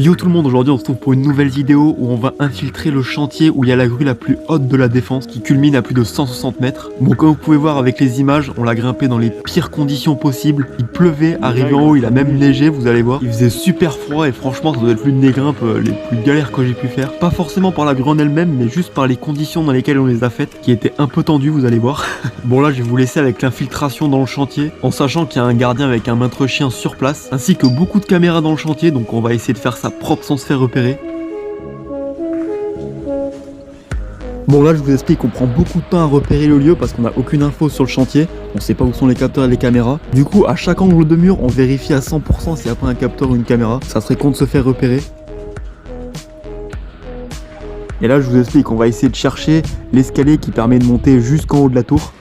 Yo tout le monde, aujourd'hui on se retrouve pour une nouvelle vidéo où on va infiltrer le chantier où il y a la grue la plus haute de la Défense qui culmine à plus de 160 mètres. Bon, comme vous pouvez voir avec les images, on l'a grimpé dans les pires conditions possibles. Il pleuvait, arrivé en haut il a même neigé, vous allez voir. Il faisait super froid et franchement ça doit être l'une des grimpes les plus galères que j'ai pu faire. Pas forcément par la grue en elle-même, mais juste par les conditions dans lesquelles on les a faites, qui étaient un peu tendues, vous allez voir. Bon là je vais vous laisser avec l'infiltration dans le chantier, en sachant qu'il y a un gardien avec un maître chien sur place, ainsi que beaucoup de caméras dans le chantier, donc on va essayer de faire ça propre sans se faire repérer. Bon là je vous explique qu'on prend beaucoup de temps à repérer le lieu parce qu'on n'a aucune info sur le chantier, on sait pas où sont les capteurs et les caméras. Du coup à chaque angle de mur on vérifie à 100% s'il n'y a pas un capteur ou une caméra, ça serait con de se faire repérer. Et là je vous explique qu'on va essayer de chercher l'escalier qui permet de monter jusqu'en haut de la tour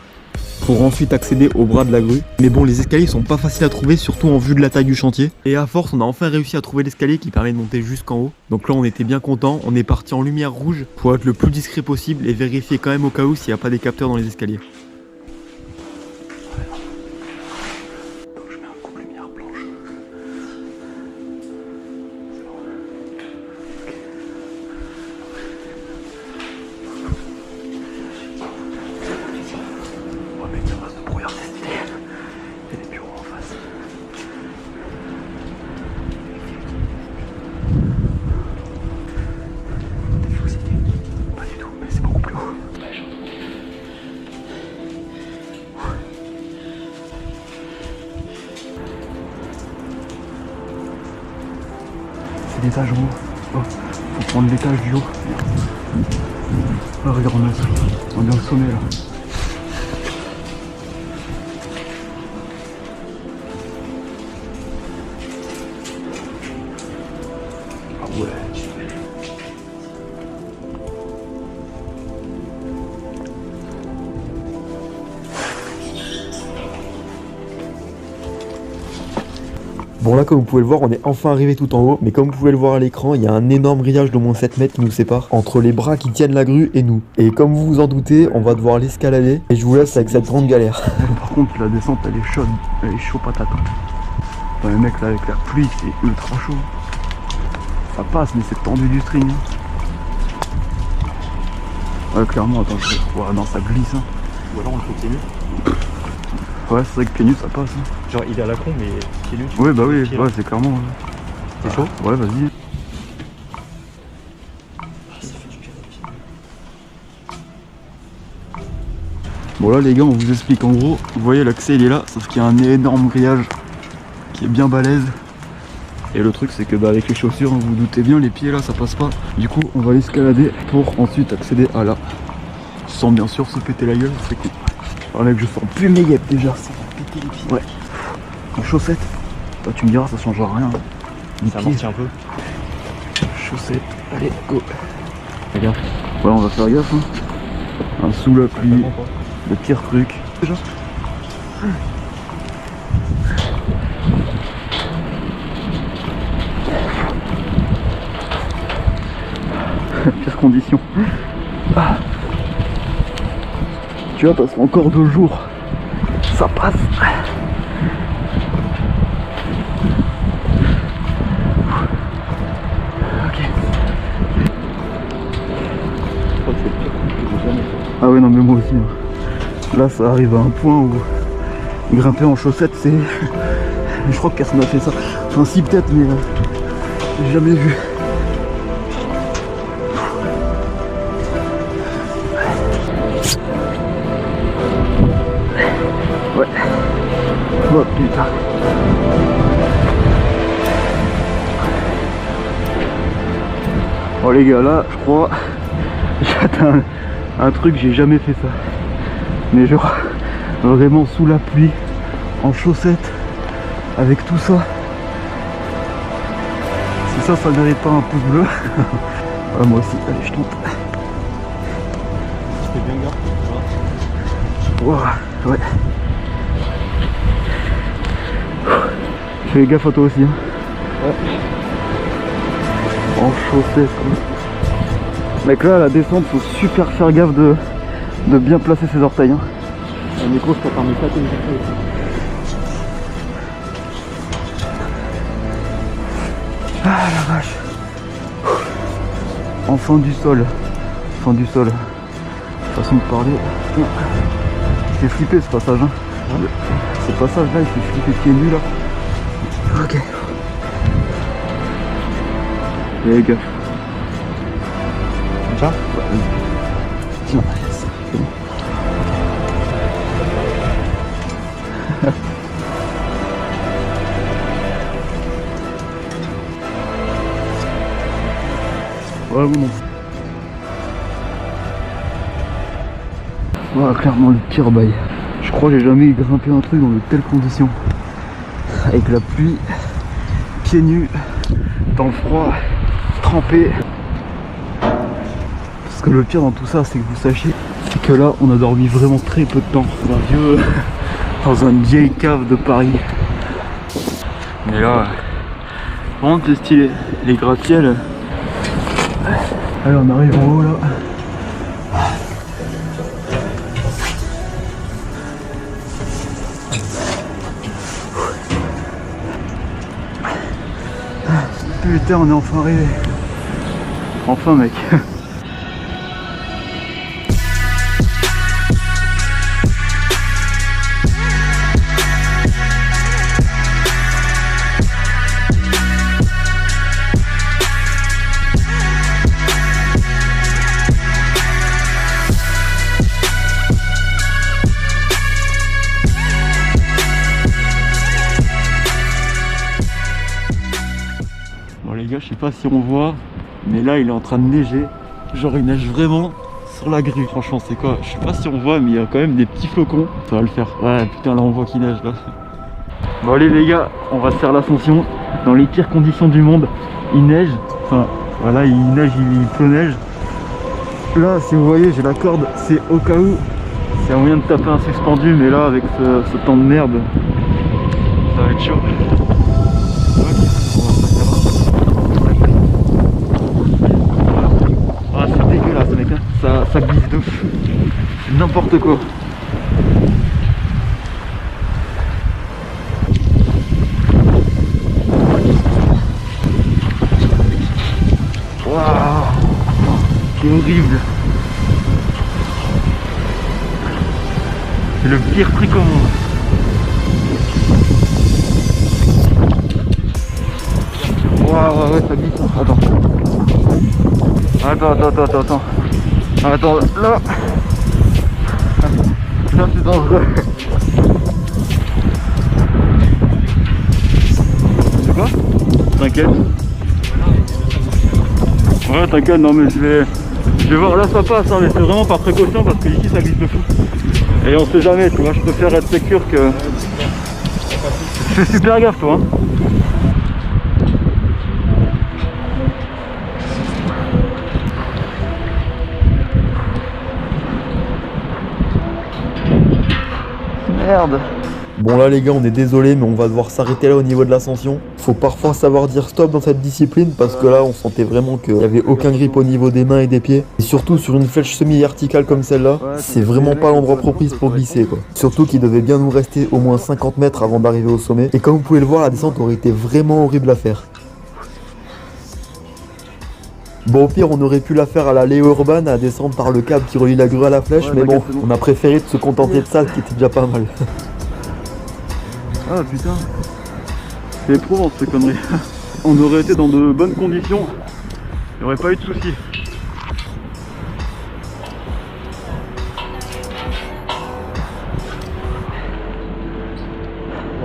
pour ensuite accéder au bras de la grue. Mais bon, les escaliers sont pas faciles à trouver, surtout en vue de la taille du chantier. Et à force, on a enfin réussi à trouver l'escalier qui permet de monter jusqu'en haut. Donc là, on était bien content. On est parti en lumière rouge pour être le plus discret possible et vérifier quand même au cas où s'il n'y a pas des capteurs dans les escaliers. L'étage en haut. Oh, faut prendre l'étage du haut. Oh, regarde, on est au sommet là. Ah ouais. Bon là comme vous pouvez le voir on est enfin arrivé tout en haut, mais comme vous pouvez le voir à l'écran il y a un énorme grillage d'au moins 7 mètres qui nous sépare entre les bras qui tiennent la grue et nous. Et comme vous vous en doutez on va devoir l'escalader et je vous laisse avec cette grande galère. Par contre la descente elle est chaude, elle est chaud patate. Enfin, le mec là avec la pluie c'est ultra chaud. Ça passe mais c'est tendu du string. Ouais clairement attends, ouais, non ça glisse hein. Ou alors on le fait pieds nus. Ouais c'est vrai que pieds nus ça passe hein. Genre il est à la con mais pieds nus. Ouais bah oui, ouais c'est clairement. C'est chaud. Ouais vas-y. Bon là les gars on vous explique en gros, vous voyez l'accès il est là, sauf qu'il y a un énorme grillage qui est bien balèze. Et le truc c'est que bah, avec les chaussures, vous vous doutez bien, les pieds là ça passe pas. Du coup on va l'escalader pour ensuite accéder à là. Sans bien sûr se péter la gueule, c'est cool. Alors mec je sens plus mes guêpes déjà. Ça va péter les pieds. Ouais. En chaussettes, toi tu me diras ça changera rien. Ça amortit un peu. Chaussettes, allez go. Fais gaffe. Ouais on va faire gaffe hein. Sous la pluie. Le pire truc. Déjà. Pire condition. Ah. Tu vois, parce qu'encore 2 jours, ça passe. Ok. Ah ouais non mais moi aussi. Là ça arrive à un point où grimper en chaussettes c'est... Je crois que personne n'a fait ça. Enfin si peut-être mais j'ai jamais vu. Ouais. Oh putain. Oh les gars là je crois j'ai atteint un truc, j'ai jamais fait ça. Mais genre vraiment sous la pluie, en chaussettes, avec tout ça. Si ça mérite pas un pouce bleu. Ouais, moi aussi, allez je tente. C'était bien gars. Wow, ouais. Fais gaffe à toi aussi hein. Ouais. En chaussettes. Mec là à la descente faut super faire gaffe de bien placer ses orteils hein. Le micro je peux faire mes pattes et mes orteils. Ah la vache. en fin du sol. Fin du sol. Façon de parler. Il fait flipper ce passage. Hein. Ce passage là, il fait flipper pieds nus là. Ok. Les gars. Comme ça? Tiens, c'est bon. Ouais, bon. Voilà, clairement le pire bail. Je crois que j'ai jamais grimpé un truc dans de telles conditions. Avec la pluie, pieds nus, dans le froid, trempé. Parce que le pire dans tout ça, c'est que vous sachiez, c'est que là, on a dormi vraiment très peu de temps. Dans une vieille cave de Paris. Mais là, vraiment c'est stylé. Les gratte-ciels. Allez, on arrive en haut là. Putain, on est enfin arrivé. Enfin, mec. Bon les gars, je sais pas si on voit, mais là il est en train de neiger. Genre il neige vraiment sur la grue. Franchement c'est quoi? Je sais pas si on voit, mais il y a quand même des petits flocons. Ça va le faire. Ouais putain, là on voit qu'il neige là. Bon allez les gars, on va se faire l'ascension dans les pires conditions du monde. Il neige, enfin voilà, il neige, il pleut neige. Là si vous voyez, j'ai la corde, c'est au cas où. C'est un moyen de taper un suspendu, mais là avec ce temps de merde, ça va être chaud. Ah c'est dégueulasse mec, hein. Ça glisse de fou. C'est n'importe quoi. Waouh, c'est horrible. C'est le pire truc au monde. Waouh, ouais, ça glisse. Attends. Attends, là. Là, c'est dangereux. C'est quoi? T'inquiète. Ouais, t'inquiète, non mais je vais voir, là ça passe, hein, mais c'est vraiment par précaution parce que ici ça glisse de fou. Et on sait jamais, tu vois, je préfère être sécure que... Fais super gaffe toi, hein. Merde. Bon là les gars, on est désolé, mais on va devoir s'arrêter là au niveau de l'ascension. Faut parfois savoir dire stop dans cette discipline parce que là on sentait vraiment qu'il n'y avait aucun grip au niveau des mains et des pieds. Et surtout sur une flèche semi-verticale comme celle-là, c'est vraiment pas l'endroit propice pour glisser quoi. Surtout qu'il devait bien nous rester au moins 50 mètres avant d'arriver au sommet. Et comme vous pouvez le voir, la descente aurait été vraiment horrible à faire. Bon au pire on aurait pu la faire à la Léo Urban, à descendre par le câble qui relie la grue à la flèche, mais bon, on a préféré de se contenter de ça, ce qui était déjà pas mal. Ah putain, c'est éprouvant ces conneries. On aurait été dans de bonnes conditions, il n'y aurait pas eu de soucis.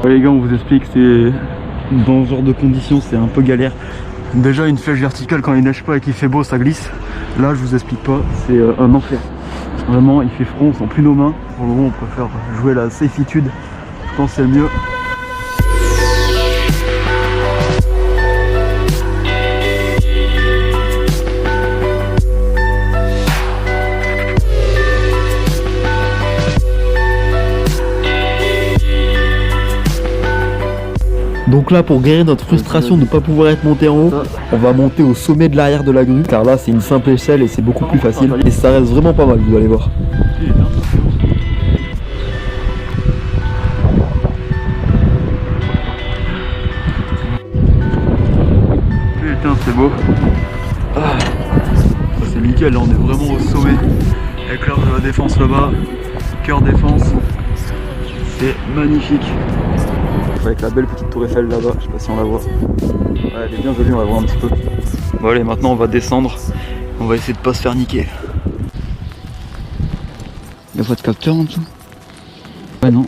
Ouais, les gars, on vous explique, c'est dans ce genre de conditions c'est un peu galère. Déjà une flèche verticale quand il neige pas et qu'il fait beau ça glisse. Là je vous explique pas, c'est un enfer. Vraiment il fait froid, on sent plus nos mains. Pour le moment on préfère jouer la safitude, je pense que c'est le mieux. Donc là, pour guérir notre frustration de ne pas pouvoir être monté en haut, on va monter au sommet de l'arrière de la grue, car là c'est une simple échelle et c'est beaucoup plus facile. Et ça reste vraiment pas mal, vous allez voir. Putain, c'est beau. nickel, là on est vraiment au sommet. Avec l'arche de la défense là-bas, cœur défense, c'est magnifique. Avec la belle petite tour Eiffel là-bas, je sais pas si on la voit. Ouais, elle est bien jolie, on va voir un petit peu. Bon allez, maintenant on va descendre, on va essayer de pas se faire niquer. Y'a pas de capteur en dessous? Ouais non.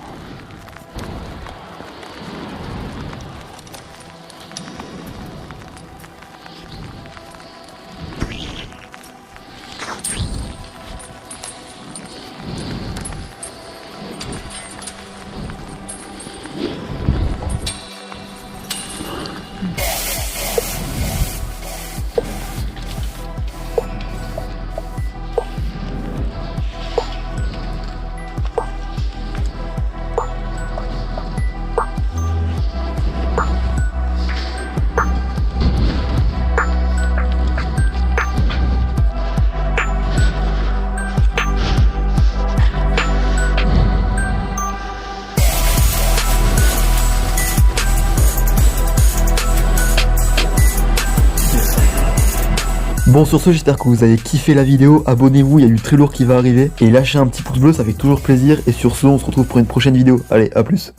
Bon, sur ce, j'espère que vous avez kiffé la vidéo. Abonnez-vous, il y a du très lourd qui va arriver. Et lâchez un petit pouce bleu, ça fait toujours plaisir. Et sur ce, on se retrouve pour une prochaine vidéo. Allez, à plus.